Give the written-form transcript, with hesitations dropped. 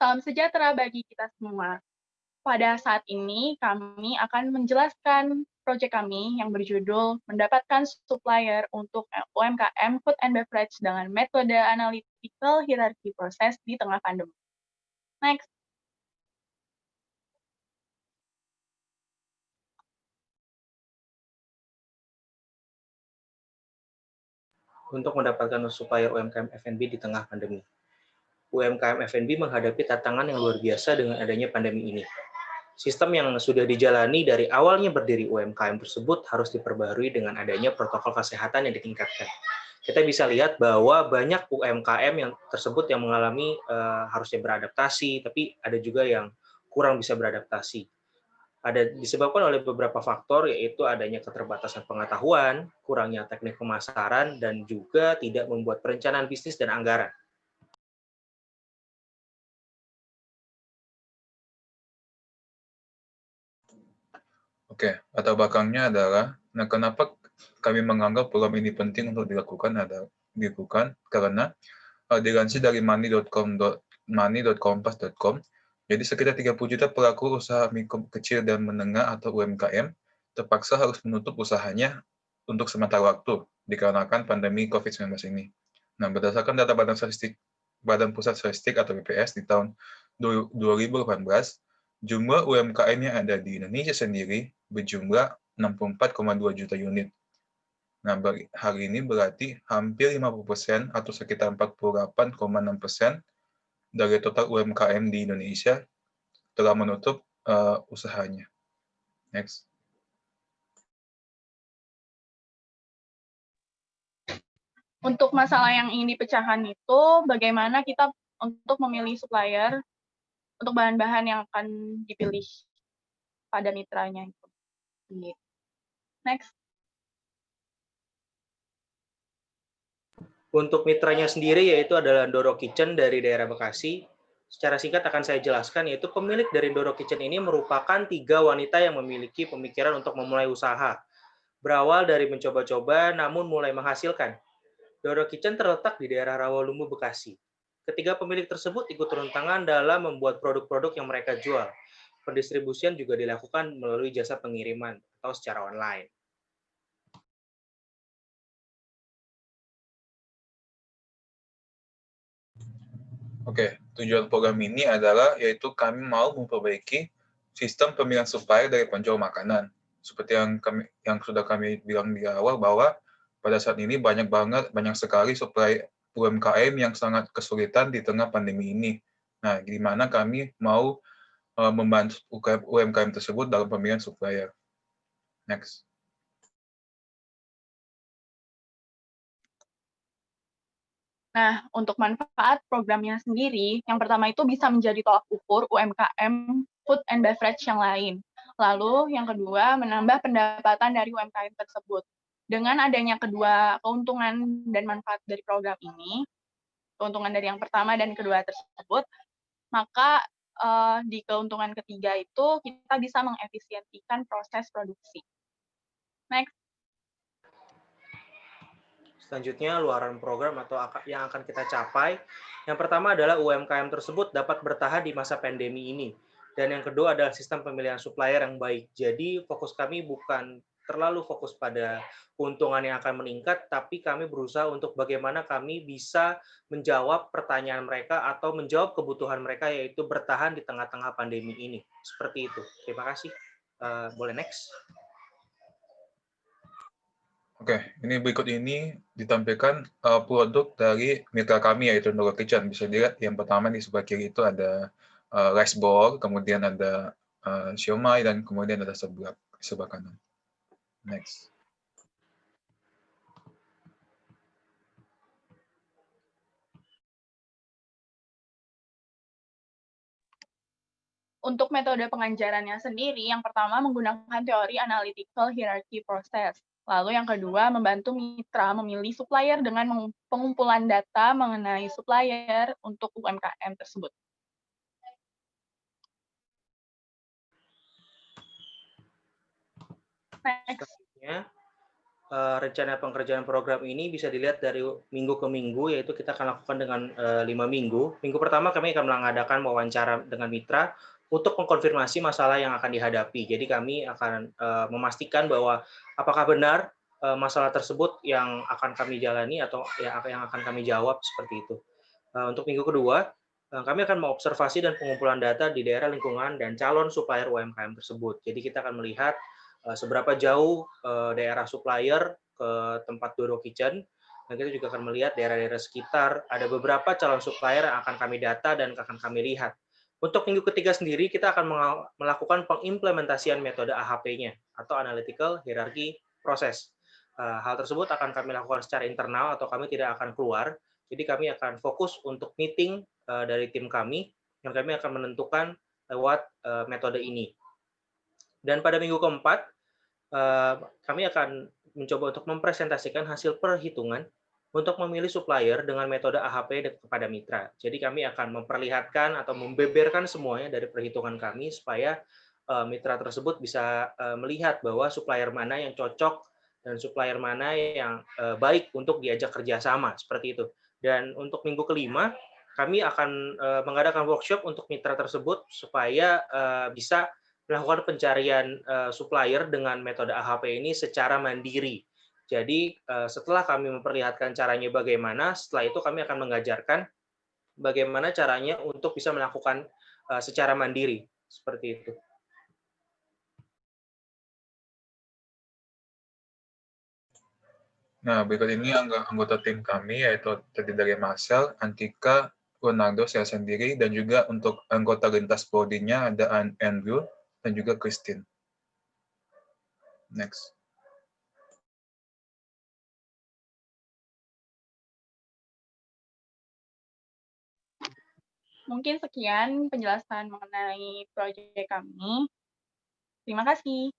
Salam sejahtera bagi kita semua. Pada saat ini, kami akan menjelaskan proyek kami yang berjudul mendapatkan supplier untuk UMKM Food and Beverage dengan metode analytical hierarchy process di tengah pandemi. Next. Untuk mendapatkan supplier UMKM F&B di tengah pandemi. UMKM F&B menghadapi tantangan yang luar biasa dengan adanya pandemi ini. Sistem yang sudah dijalani dari awalnya berdiri UMKM tersebut harus diperbarui dengan adanya protokol kesehatan yang ditingkatkan. Kita bisa lihat bahwa banyak UMKM yang tersebut yang mengalami harusnya beradaptasi, tapi ada juga yang kurang bisa beradaptasi. Ada disebabkan oleh beberapa faktor, yaitu adanya keterbatasan pengetahuan, kurangnya teknik pemasaran, dan juga tidak membuat perencanaan bisnis dan anggaran. Oke, latar belakangnya adalah, kenapa kami menganggap program ini penting untuk dilakukan karena dilansir dari money.kompas.com, jadi sekitar 30 juta pelaku usaha mikro, kecil dan menengah atau UMKM terpaksa harus menutup usahanya untuk sementara waktu dikarenakan pandemi COVID-19 ini. Nah, berdasarkan data Badan Pusat Statistik atau BPS di tahun 2018, jumlah UMKM yang ada di Indonesia sendiri berjumlah 64,2 juta unit. Nah, hal ini berarti hampir 50% atau sekitar 48,6% dari total UMKM di Indonesia telah menutup usahanya. Next. Untuk masalah yang ingin dipecahkan itu, bagaimana kita untuk memilih supplier untuk bahan-bahan yang akan dipilih pada mitranya itu. Next. Untuk mitranya sendiri yaitu adalah Doro Kitchen dari daerah Bekasi. Secara singkat akan saya jelaskan, yaitu pemilik dari Doro Kitchen ini merupakan 3 wanita yang memiliki pemikiran untuk memulai usaha. Berawal dari mencoba-coba namun mulai menghasilkan. Doro Kitchen terletak di daerah Rawalumbu, Bekasi. Ketiga pemilik tersebut ikut turun tangan dalam membuat produk-produk yang mereka jual. Pendistribusian juga dilakukan melalui jasa pengiriman atau secara online. Oke, tujuan program ini adalah yaitu kami mau memperbaiki sistem pemilihan supplier dari penjual makanan. Seperti yang sudah kami bilang di awal bahwa pada saat ini banyak sekali supplier UMKM yang sangat kesulitan di tengah pandemi ini. Nah, di mana kami mau membantu UMKM tersebut dalam pemilihan supplier. Next. Nah, untuk manfaat programnya sendiri, yang pertama itu bisa menjadi tolak ukur UMKM food and beverage yang lain. Lalu, yang kedua, menambah pendapatan dari UMKM tersebut. Dengan adanya kedua keuntungan dan manfaat dari program ini, keuntungan dari yang pertama dan kedua tersebut, maka di keuntungan ketiga itu kita bisa mengefisiensikan proses produksi. Next. Selanjutnya, luaran program atau yang akan kita capai. Yang pertama adalah UMKM tersebut dapat bertahan di masa pandemi ini. Dan yang kedua adalah sistem pemilihan supplier yang baik. Jadi fokus kami bukan terlalu fokus pada keuntungan yang akan meningkat, tapi kami berusaha untuk bagaimana kami bisa menjawab pertanyaan mereka atau menjawab kebutuhan mereka, yaitu bertahan di tengah-tengah pandemi ini. Seperti itu. Terima kasih. Boleh next. Oke, ini berikut ini ditampilkan produk dari mitra kami yaitu Doro Kitchen. Bisa dilihat yang pertama di sebelah kiri itu ada rice ball, kemudian ada siomay, dan kemudian ada sebelah kanan. Next. Untuk metode pengajarannya sendiri, yang pertama menggunakan teori analytical hierarchy process. Lalu yang kedua, membantu mitra memilih supplier dengan pengumpulan data mengenai supplier untuk UMKM tersebut. Next. rencana pengerjaan program ini bisa dilihat dari minggu ke minggu, yaitu kita akan lakukan dengan 5 minggu. Minggu pertama kami akan mengadakan wawancara dengan mitra untuk mengkonfirmasi masalah yang akan dihadapi. Jadi kami akan memastikan bahwa apakah benar masalah tersebut yang akan kami jalani atau yang akan kami jawab seperti itu. Untuk minggu kedua, kami akan mengobservasi dan pengumpulan data di daerah lingkungan dan calon supplier UMKM tersebut. Jadi kita akan melihat seberapa jauh daerah supplier ke tempat Doro Kitchen, dan kita juga akan melihat daerah-daerah sekitar. Ada beberapa calon supplier yang akan kami data dan akan kami lihat. Untuk minggu ketiga sendiri, kita akan melakukan pengimplementasian metode AHP-nya atau Analytical Hierarchy Process. Hal tersebut akan kami lakukan secara internal atau kami tidak akan keluar. Jadi kami akan fokus untuk meeting dari tim kami yang kami akan menentukan lewat metode ini. Dan pada minggu keempat, kami akan mencoba untuk mempresentasikan hasil perhitungan untuk memilih supplier dengan metode AHP kepada mitra. Jadi kami akan memperlihatkan atau membeberkan semuanya dari perhitungan kami supaya mitra tersebut bisa melihat bahwa supplier mana yang cocok dan supplier mana yang baik untuk diajak kerjasama, seperti itu. Dan untuk minggu kelima, kami akan mengadakan workshop untuk mitra tersebut supaya bisa melakukan pencarian supplier dengan metode AHP ini secara mandiri. Jadi setelah kami memperlihatkan caranya bagaimana, setelah itu kami akan mengajarkan bagaimana caranya untuk bisa melakukan secara mandiri, seperti itu. Nah, berikut ini anggota tim kami, yaitu terdiri dari Marcel, Antika, Ronaldo, saya sendiri, dan juga untuk anggota lintas bodinya ada Andrew dan juga Christine. Next. Mungkin sekian penjelasan mengenai proyek kami. Terima kasih.